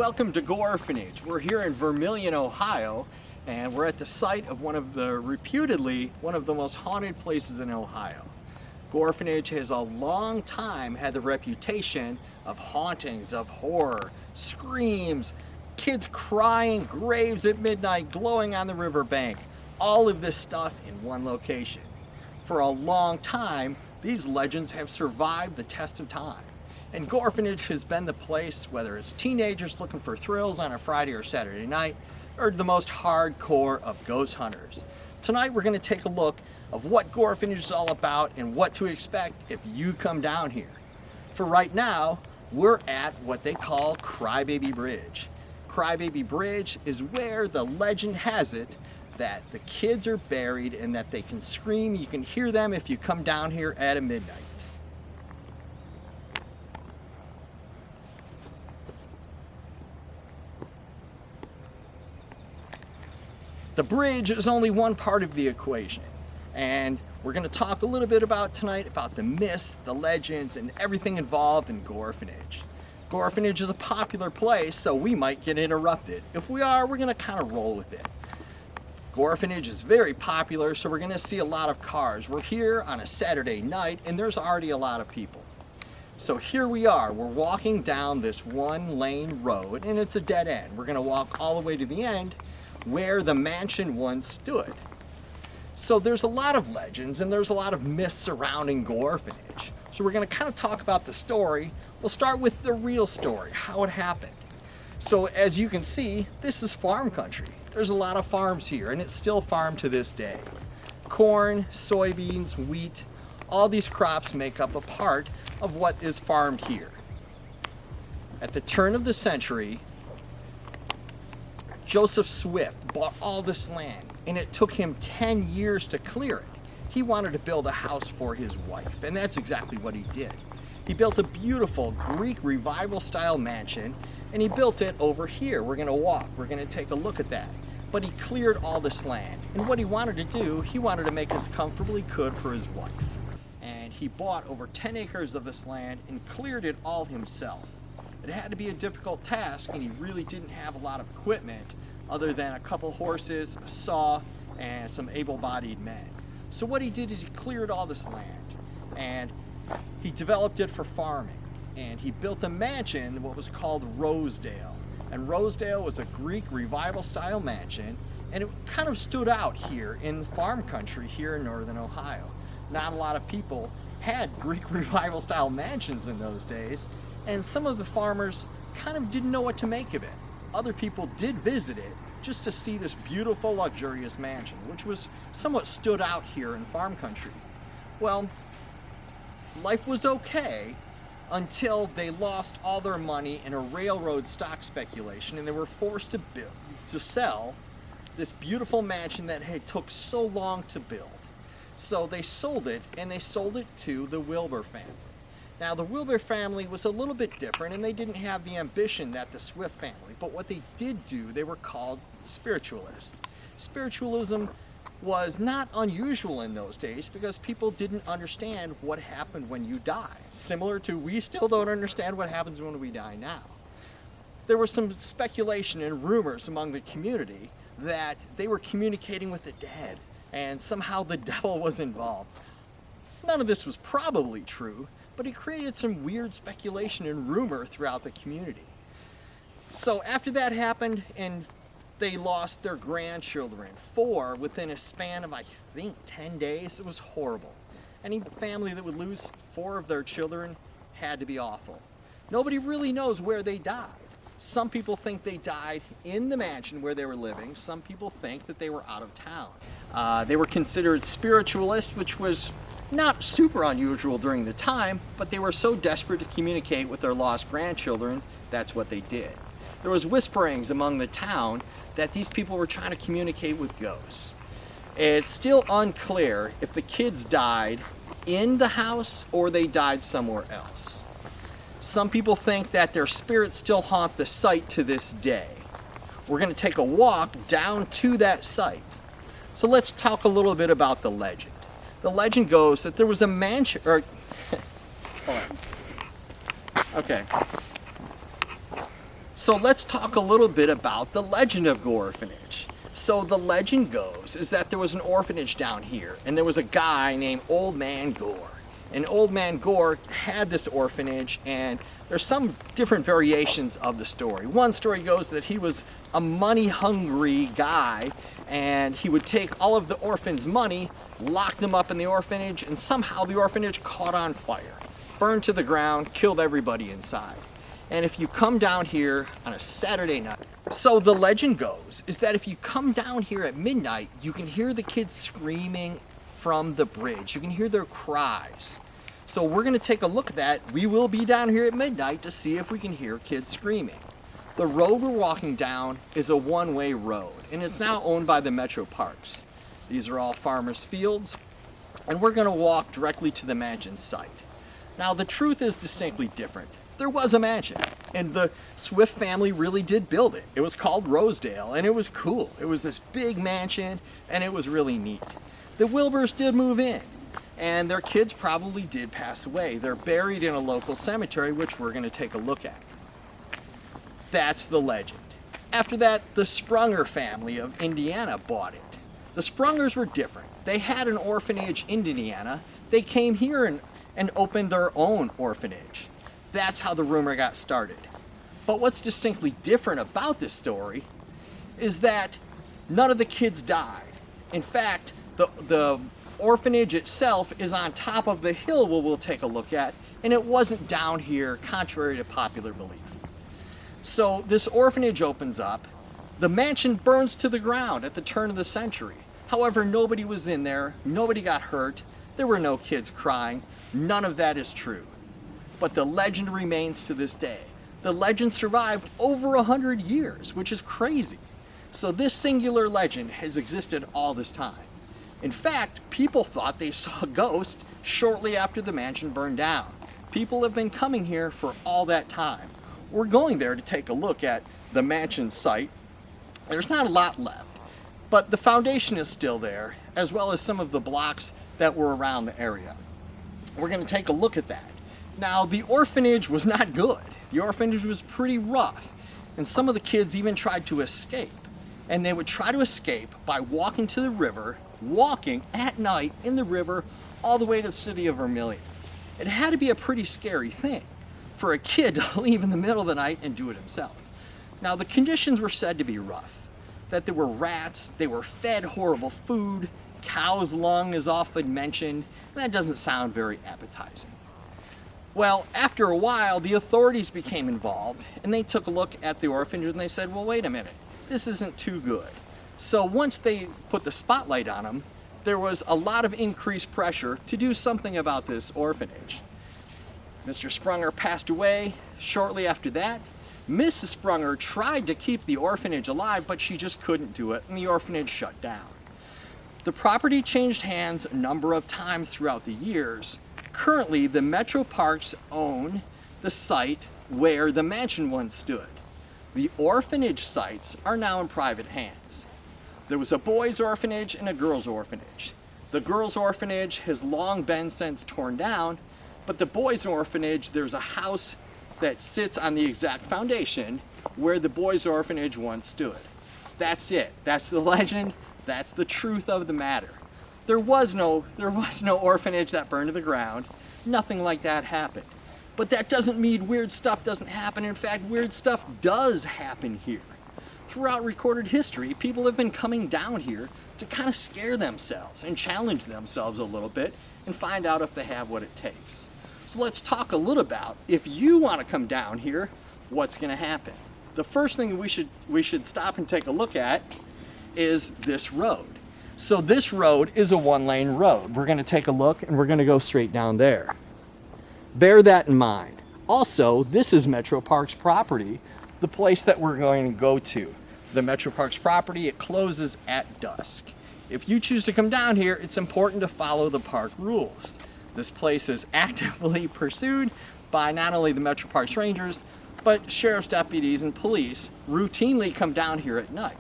Welcome to Gore Orphanage. We're here in Vermilion, Ohio, and we're at the site of reputedly one of the most haunted places in Ohio. Gore Orphanage has a long time had the reputation of hauntings, of horror, screams, kids crying, graves at midnight, glowing on the riverbank. All of this stuff in one location. For a long time, these legends have survived the test of time. And Gore Orphanage has been the place, whether it's teenagers looking for thrills on a Friday or Saturday night, or the most hardcore of ghost hunters. Tonight we're going to take a look of what Gore Orphanage is all about and what to expect if you come down here. For right now, we're at what they call Crybaby Bridge. Crybaby Bridge is where the legend has it that the kids are buried and that they can scream. You can hear them if you come down here at midnight. The bridge is only one part of the equation, and we're going to talk a little bit tonight about the myths, the legends, and everything involved in Gore Orphanage. Gore Orphanage is a popular place, so we might get interrupted. If we are, we're going to kind of roll with it. Gore Orphanage is very popular, so we're going to see a lot of cars. We're here on a Saturday night, and there's already a lot of people. So here we are. We're walking down this one-lane road, and it's a dead end. We're going to walk all the way to the end, where the mansion once stood. So there's a lot of legends and there's a lot of myths surrounding Gore Orphanage. So we're going to kind of talk about the story. We'll start with the real story, how it happened. So as you can see, this is farm country. There's a lot of farms here and it's still farmed to this day. Corn, soybeans, wheat, all these crops make up a part of what is farmed here. At the turn of the century, Joseph Swift bought all this land, and it took him 10 years to clear it. He wanted to build a house for his wife, and that's exactly what he did. He built a beautiful Greek revival style mansion, and he built it over here. We're gonna walk, we're gonna take a look at that. But he cleared all this land, and what he wanted to do, he wanted to make as comfortable he could for his wife. And he bought over 10 acres of this land and cleared it all himself. It had to be a difficult task, and he really didn't have a lot of equipment other than a couple horses, a saw, and some able-bodied men. So what he did is he cleared all this land, and he developed it for farming. And he built a mansion, what was called Rosedale. And Rosedale was a Greek revival-style mansion, and it kind of stood out here in farm country here in northern Ohio. Not a lot of people had Greek revival-style mansions in those days, and some of the farmers kind of didn't know what to make of it. Other people did visit it just to see this beautiful, luxurious mansion, which was somewhat stood out here in farm country. Well, life was okay until they lost all their money in a railroad stock speculation, and they were forced to sell this beautiful mansion that had took so long to build. So they sold it, and they sold it to the Wilbur family. Now, the Wilbur family was a little bit different, and they didn't have the ambition that the Swift family, but what they did do, they were called spiritualists. Spiritualism was not unusual in those days because people didn't understand what happened when you die. Similar to we still don't understand what happens when we die now. There was some speculation and rumors among the community that they were communicating with the dead, and somehow the devil was involved. None of this was probably true, but it created some weird speculation and rumor throughout the community. So after that happened, and they lost their grandchildren, 4 within a span of, I think, 10 days. It was horrible. Any family that would lose 4 of their children had to be awful. Nobody really knows where they died. Some people think they died in the mansion where they were living. Some people think that they were out of town. They were considered spiritualists, which was not super unusual during the time, but they were so desperate to communicate with their lost grandchildren, that's what they did. There was whisperings among the town that these people were trying to communicate with ghosts. It's still unclear if the kids died in the house or they died somewhere else. Some people think that their spirits still haunt the site to this day. We're going to take a walk down to that site. So let's talk a little bit about the legend. The legend goes that there was a mansion, Okay. So let's talk a little bit about the legend of Gore Orphanage. So the legend goes is that there was an orphanage down here, and there was a guy named Old Man Gore. And Old Man Gore had this orphanage, and there's some different variations of the story. One story goes that he was a money-hungry guy, and he would take all of the orphans' money, lock them up in the orphanage, and somehow the orphanage caught on fire, burned to the ground, killed everybody inside. And if you come down here on a Saturday night, so the legend goes is that if you come down here at midnight, you can hear the kids screaming from the bridge. You can hear their cries. So we're going to take a look at that. We will be down here at midnight to see if we can hear kids screaming. The road we're walking down is a one-way road, and it's now owned by the Metro Parks. These are all farmers' fields, and we're going to walk directly to the mansion site. Now the truth is distinctly different. There was a mansion, and the Swift family really did build it. It was called Rosedale, and it was cool. It was this big mansion, and it was really neat. The Wilburs did move in, and their kids probably did pass away. They're buried in a local cemetery, which we're going to take a look at. That's the legend. After that, the Sprunger family of Indiana bought it. The Sprungers were different. They had an orphanage in Indiana. They came here and opened their own orphanage. That's how the rumor got started. But what's distinctly different about this story is that none of the kids died. In fact, the orphanage itself is on top of the hill we'll take a look at, and it wasn't down here, contrary to popular belief. So this orphanage opens up. The mansion burns to the ground at the turn of the century. However, nobody was in there, nobody got hurt, there were no kids crying. None of that is true. But the legend remains to this day. The legend survived over 100 years, which is crazy. So this singular legend has existed all this time. In fact, people thought they saw a ghost shortly after the mansion burned down. People have been coming here for all that time. We're going there to take a look at the mansion site. There's not a lot left, but the foundation is still there, as well as some of the blocks that were around the area. We're going to take a look at that. Now, the orphanage was not good. The orphanage was pretty rough, and some of the kids even tried to escape. And they would try to escape by walking to the river, walking at night in the river all the way to the city of Vermilion. It had to be a pretty scary thing for a kid to leave in the middle of the night and do it himself. Now, the conditions were said to be rough, that there were rats, they were fed horrible food, cow's lung is often mentioned, and that doesn't sound very appetizing. Well, after a while, the authorities became involved, and they took a look at the orphanage and they said, well, wait a minute, this isn't too good. So once they put the spotlight on them, there was a lot of increased pressure to do something about this orphanage. Mr. Sprunger passed away shortly after that. Mrs. Sprunger tried to keep the orphanage alive, but she just couldn't do it, and the orphanage shut down. The property changed hands a number of times throughout the years. Currently, the Metro Parks own the site where the mansion once stood. The orphanage sites are now in private hands. There was a boys' orphanage and a girls' orphanage. The girls' orphanage has long been since torn down, but the boys' orphanage, there's a house that sits on the exact foundation where the boys' orphanage once stood. That's it. That's the legend. That's the truth of the matter. There was no orphanage that burned to the ground. Nothing like that happened. But that doesn't mean weird stuff doesn't happen. In fact, weird stuff does happen here. Throughout recorded history, people have been coming down here to kind of scare themselves and challenge themselves a little bit and find out if they have what it takes. So let's talk a little about, if you want to come down here, what's going to happen. The first thing we should stop and take a look at is this road. So this road is a one-lane road. We're going to take a look and we're going to go straight down there. Bear that in mind. Also, this is Metro Parks property, the place that we're going to go to. The Metro Parks property, it closes at dusk. If you choose to come down here, it's important to follow the park rules. This place is actively pursued by not only the Metro Parks Rangers, but sheriff's deputies and police routinely come down here at night.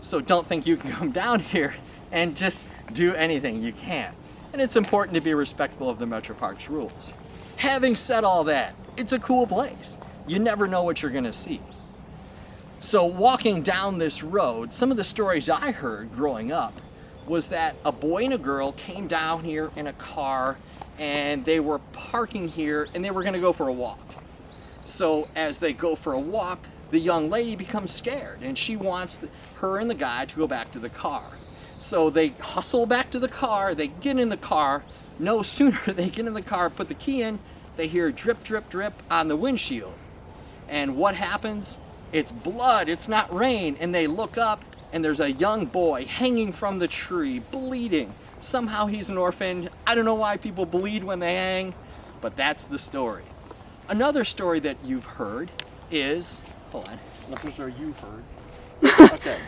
So don't think you can come down here and just do anything. You can't. And it's important to be respectful of the Metro Parks rules. Having said all that, it's a cool place. You never know what you're going to see. So walking down this road, some of the stories I heard growing up was that a boy and a girl came down here in a car and they were parking here and they were going to go for a walk. So as they go for a walk, the young lady becomes scared and she wants her and the guy to go back to the car. So they hustle back to the car, they get in the car. No sooner they get in the car, put the key in, they hear drip, drip, drip on the windshield. And what happens? It's blood, it's not rain. And they look up and there's a young boy hanging from the tree, bleeding. Somehow he's an orphan. I don't know why people bleed when they hang, but that's the story. Another story that you've heard is, hold on, let's make sure you've heard. Okay,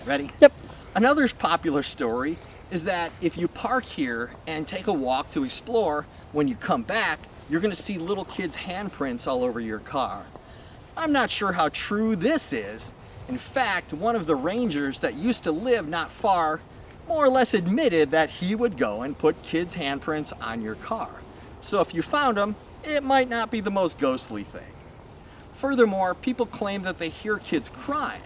ready? Yep. Another popular story is that if you park here and take a walk to explore, when you come back, you're gonna see little kids' handprints all over your car. I'm not sure how true this is. In fact, one of the rangers that used to live not far more or less admitted that he would go and put kids' handprints on your car. So if you found them, it might not be the most ghostly thing. Furthermore, people claim that they hear kids crying.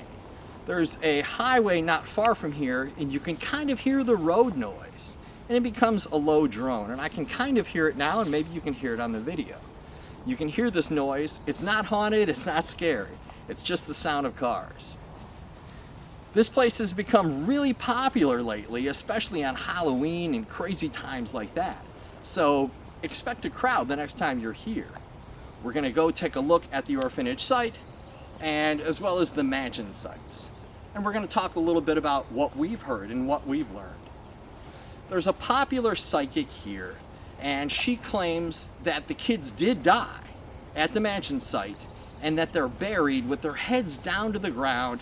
There's a highway not far from here and you can kind of hear the road noise and it becomes a low drone, and I can kind of hear it now and maybe you can hear it on the video. You can hear this noise. It's not haunted, it's not scary. It's just the sound of cars. This place has become really popular lately, especially on Halloween and crazy times like that. So expect a crowd the next time you're here. We're gonna go take a look at the orphanage site and as well as the mansion sites. And we're gonna talk a little bit about what we've heard and what we've learned. There's a popular psychic here and she claims that the kids did die at the mansion site and that they're buried with their heads down to the ground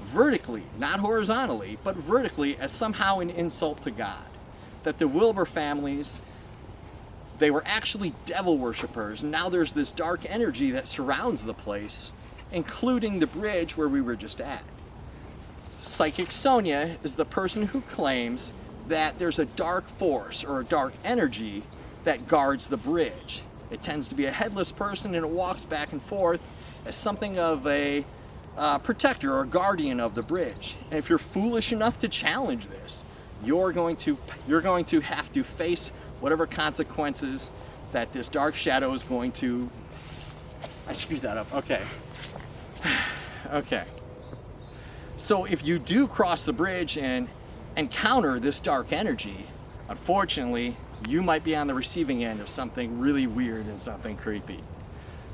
vertically, not horizontally, but vertically as somehow an insult to God. That the Wilbur families, they were actually devil worshippers. Now there's this dark energy that surrounds the place, including the bridge where we were just at. Psychic Sonia is the person who claims that there's a dark force or a dark energy that guards the bridge. It tends to be a headless person and it walks back and forth as something of a protector or guardian of the bridge. And if you're foolish enough to challenge this, you're going to have to face whatever consequences that this dark shadow is going to. I screwed that up. Okay. Okay. So if you do cross the bridge and encounter this dark energy, unfortunately, you might be on the receiving end of something really weird and something creepy.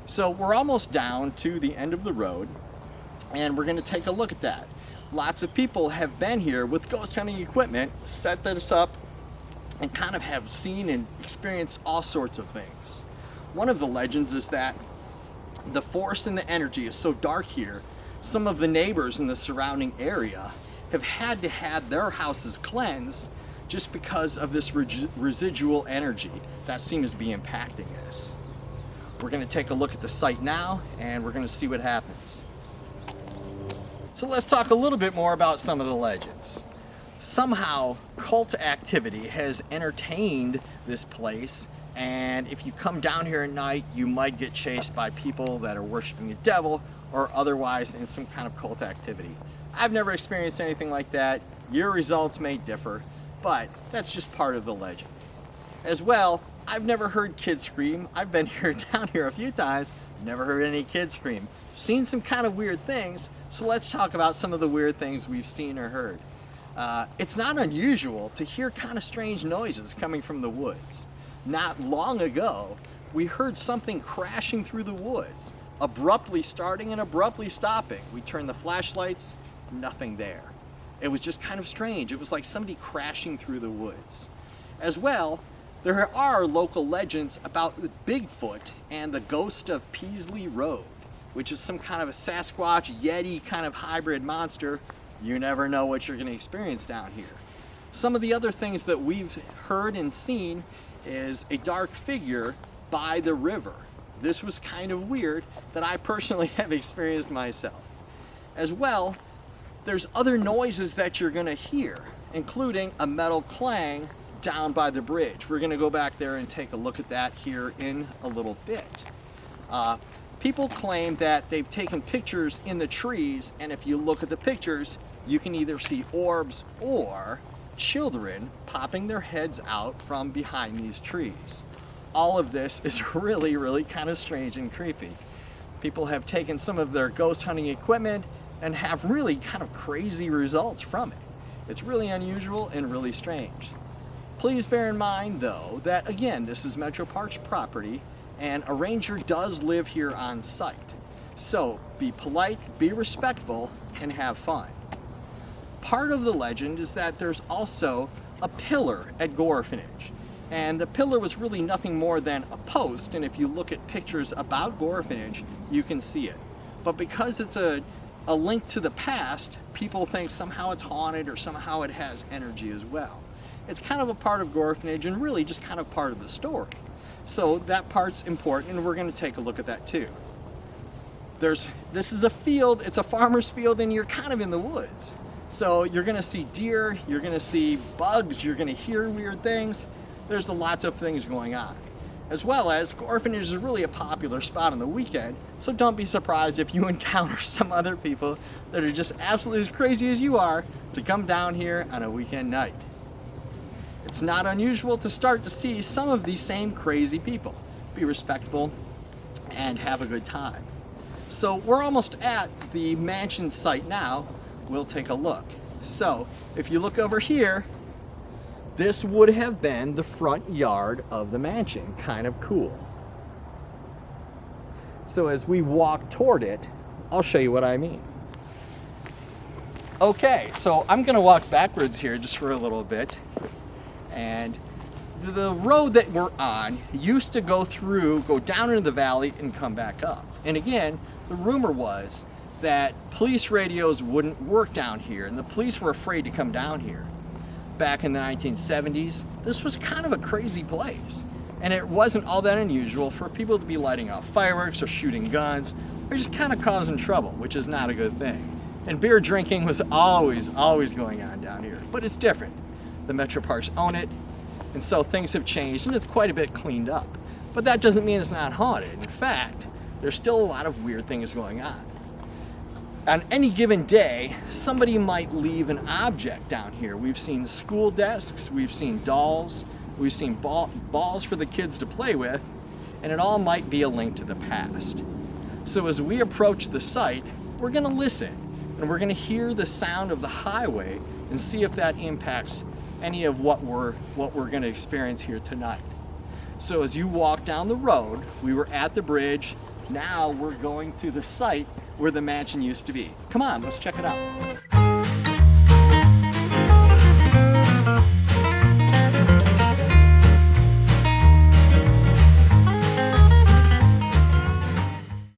So we're almost down to the end of the road and we're gonna take a look at that. Lots of people have been here with ghost hunting equipment, set this up, and kind of have seen and experienced all sorts of things. One of the legends is that the force and the energy is so dark here, some of the neighbors in the surrounding area have had to have their houses cleansed just because of this residual energy that seems to be impacting us. We're going to take a look at the site now and we're going to see what happens. So let's talk a little bit more about some of the legends. Somehow cult activity has entertained this place, and if you come down here at night you might get chased by people that are worshiping the devil or otherwise in some kind of cult activity. I've never experienced anything like that. Your results may differ, but that's just part of the legend. As well, I've never heard kids scream. I've been down here a few times, never heard any kids scream. Seen some kind of weird things, so let's talk about some of the weird things we've seen or heard. It's not unusual to hear kind of strange noises coming from the woods. Not long ago, we heard something crashing through the woods, abruptly starting and abruptly stopping. We turned the flashlights, nothing there. It was just kind of strange. It was like somebody crashing through the woods. As well, there are local legends about Bigfoot and the ghost of Peasley Road, which is some kind of a Sasquatch, Yeti kind of hybrid monster. You never know what you're going to experience down here. Some of the other things that we've heard and seen is a dark figure by the river. This was kind of weird that I personally have experienced myself. As well, there's other noises that you're going to hear, including a metal clang down by the bridge. We're going to go back there and take a look at that here in a little bit. People claim that they've taken pictures in the trees, and if you look at the pictures, you can either see orbs or children popping their heads out from behind these trees. All of this is really, really kind of strange and creepy. People have taken some of their ghost hunting equipment and have really kind of crazy results from it. It's really unusual and really strange. Please bear in mind though that again, this is Metro Parks property and a ranger does live here on site. So be polite, be respectful, and have fun. Part of the legend is that there's also a pillar at Gore Orphanage. And the pillar was really nothing more than a post, and if you look at pictures about Gore Orphanage, you can see it. But because it's a link to the past, people think somehow it's haunted or somehow it has energy as well. It's kind of a part of Gore Orphanage and really just kind of part of the story. So that part's important, and we're going to take a look at that too. This is a field, it's a farmer's field, and you're kind of in the woods. So you're going to see deer, you're going to see bugs, you're going to hear weird things. There's lots of things going on. As well as, Gore Orphanage is really a popular spot on the weekend, so don't be surprised if you encounter some other people that are just absolutely as crazy as you are to come down here on a weekend night. It's not unusual to start to see some of these same crazy people. Be respectful and have a good time. So we're almost at the mansion site now. We'll take a look. So if you look over here, this would have been the front yard of the mansion. Kind of cool. So as we walk toward it, I'll show you what I mean. Okay, so I'm gonna walk backwards here just for a little bit. And the road that we're on used to go down into the valley and come back up. And again, the rumor was that police radios wouldn't work down here, and the police were afraid to come down here. Back in the 1970s, this was kind of a crazy place. And it wasn't all that unusual for people to be lighting off fireworks or shooting guns or just kind of causing trouble, which is not a good thing. And beer drinking was always going on down here, but it's different. The Metro Parks own it, and so things have changed and it's quite a bit cleaned up. But that doesn't mean it's not haunted. In fact, there's still a lot of weird things going on. On any given day, somebody might leave an object down here. We've seen school desks, we've seen dolls, we've seen balls for the kids to play with, and it all might be a link to the past. So as we approach the site, we're gonna listen, and we're gonna hear the sound of the highway and see if that impacts any of what we're gonna experience here tonight. So as you walk down the road, we were at the bridge, now we're going to the site where the mansion used to be. Come on, let's check it out.